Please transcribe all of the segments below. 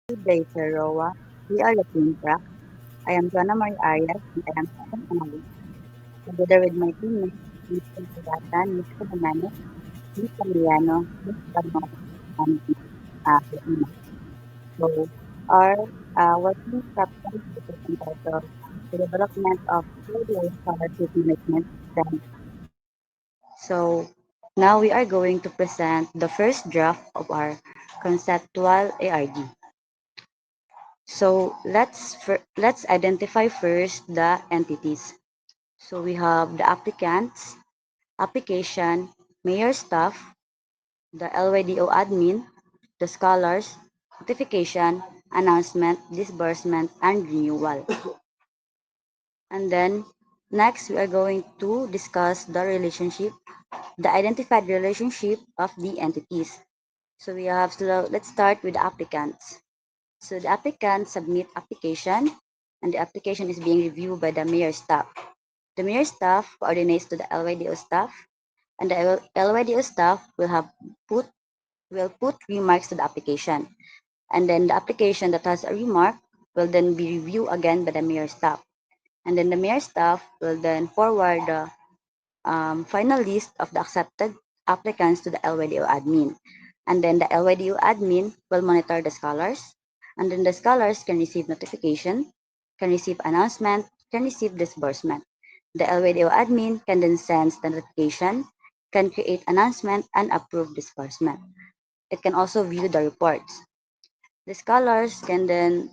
Good day, Sir Roa. We are the Team Track. I am Jonna Marie Arias, and I am second analyst. Together with my teammates, Mr. Pagatan, Mr. Bananes, Ms. Camiliano, Ms. Pagmar, and Ms. Lima. So, our working capital is entitled The Development of Federal Scholarship Management System. So, now we are going to present the first draft of our conceptual ARD. So let's identify first the entities. So we have the applicants, application, mayor staff, the LYDO admin, the scholars, notification, announcement, disbursement, and renewal. And then next we are going to discuss the relationship, the identified relationship of the entities. So let's start with the applicants. So the applicant submit application and the application is being reviewed by the mayor staff. The mayor staff coordinates to the LYDO staff and the LYDO staff put will put remarks to the application. And then the application that has a remark will then be reviewed again by the mayor staff. And then the mayor staff will then forward the final list of the accepted applicants to the LYDO admin. And then the LYDO admin will monitor the scholars. And then the scholars can receive notification, can receive announcement, can receive disbursement. The LYDO admin can then send the notification, can create announcement, and approve disbursement. It can also view the reports. The scholars can then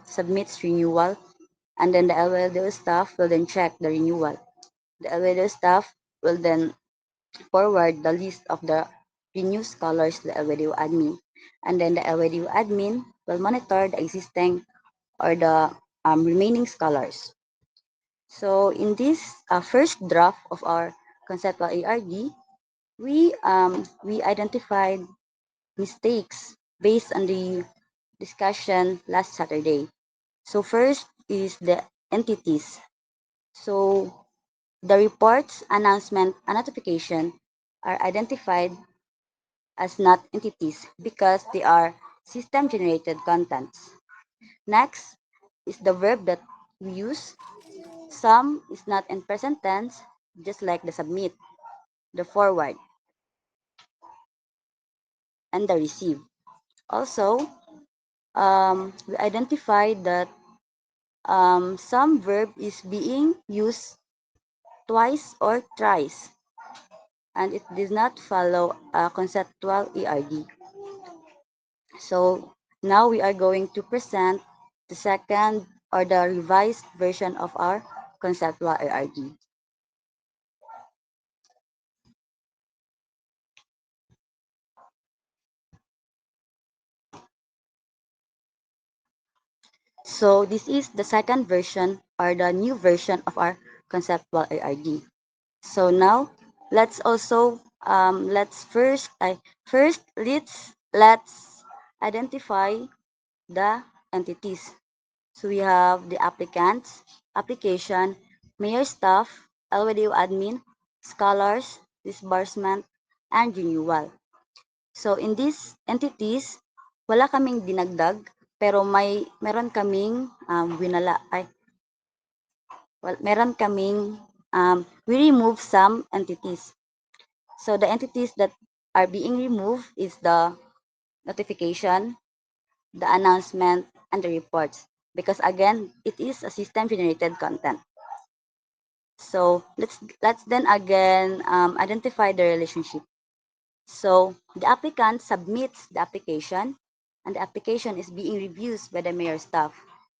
submit renewal, and then the LYDO staff will then check the renewal. The LYDO staff will then forward the list of the renewed scholars to the LWDO admin. And then the LWDO admin will monitor the existing or the remaining scholars. So in this first draft of our conceptual ARD, we identified mistakes based on the discussion last Saturday. So first is the entities. So the reports, announcement, and notification are identified as not entities because they are system generated contents. Next is the verb that we use. Some is not in present tense, just like the submit, the forward, and the receive. Also, we identified that some verb is being used twice or thrice, and it does not follow a conceptual ERD. So now we are going to present the second or the revised version of our conceptual ARD. So this is the second version or the new version of our conceptual ARD. So now let's also first let's identify the entities. So we have the applicants, application, mayor staff, LWDO admin, scholars, disbursement, and renewal. So in these entities, wala kaming dinagdag, pero meron kaming winala, meron kaming we remove some entities. So the entities that are being removed is the notification, the announcement, and the reports. Because again, it is a system generated content. So let's then again identify the relationship. So the applicant submits the application and the application is being reviewed by the mayor staff.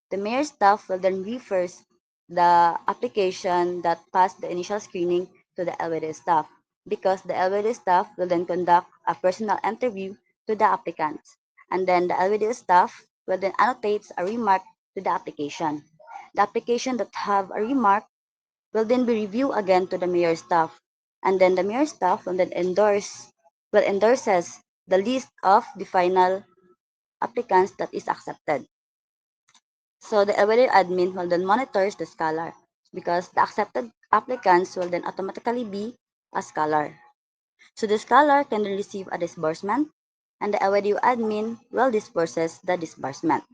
The mayor staff will then refers the application that passed the initial screening to the LWD staff because the LWD staff will then conduct a personal interview to the applicants. And then the LWD staff will then annotate a remark to the application. The application that have a remark will then be reviewed again to the mayor staff. And then the mayor staff will then endorses the list of the final applicants that is accepted. So the evaluate admin will then monitors the scholar because the accepted applicants will then automatically be a scholar. So the scholar can then receive a disbursement and the LYDU admin will disperses the disbursement.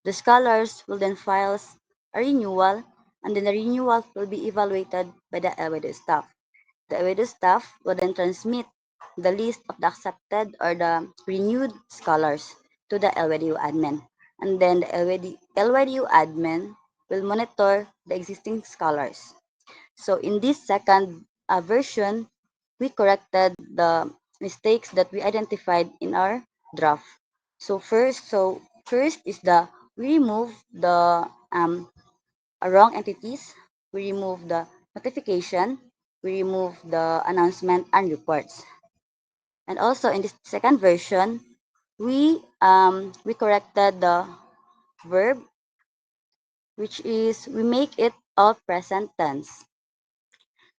The scholars will then file a renewal, and then the renewal will be evaluated by the LYDU staff. The LYDU staff will then transmit the list of the accepted or the renewed scholars to the LYDU admin. And then the LYDU admin will monitor the existing scholars. So in this second version, we corrected the mistakes that we identified in our draft. So first is the we remove the wrong entities, we remove the notification, we remove the announcement and reports. And also in this second version, we corrected the verb, which is we make it all present tense.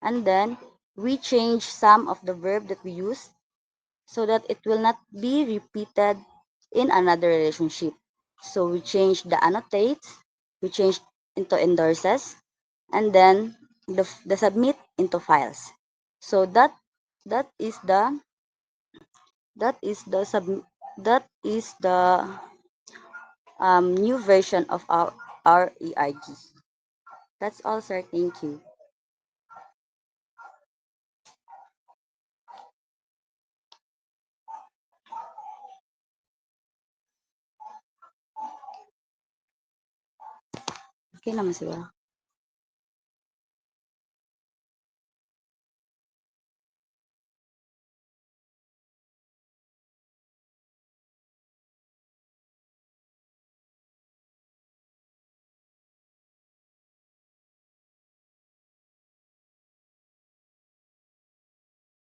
And then we change some of the verb that we use so that it will not be repeated in another relationship. So we change the annotates, we change into endorses, and then the submit into files. So that is the that is the sub that is the new version of our EIG. That's all, sir. Thank you. Okay naman siguro.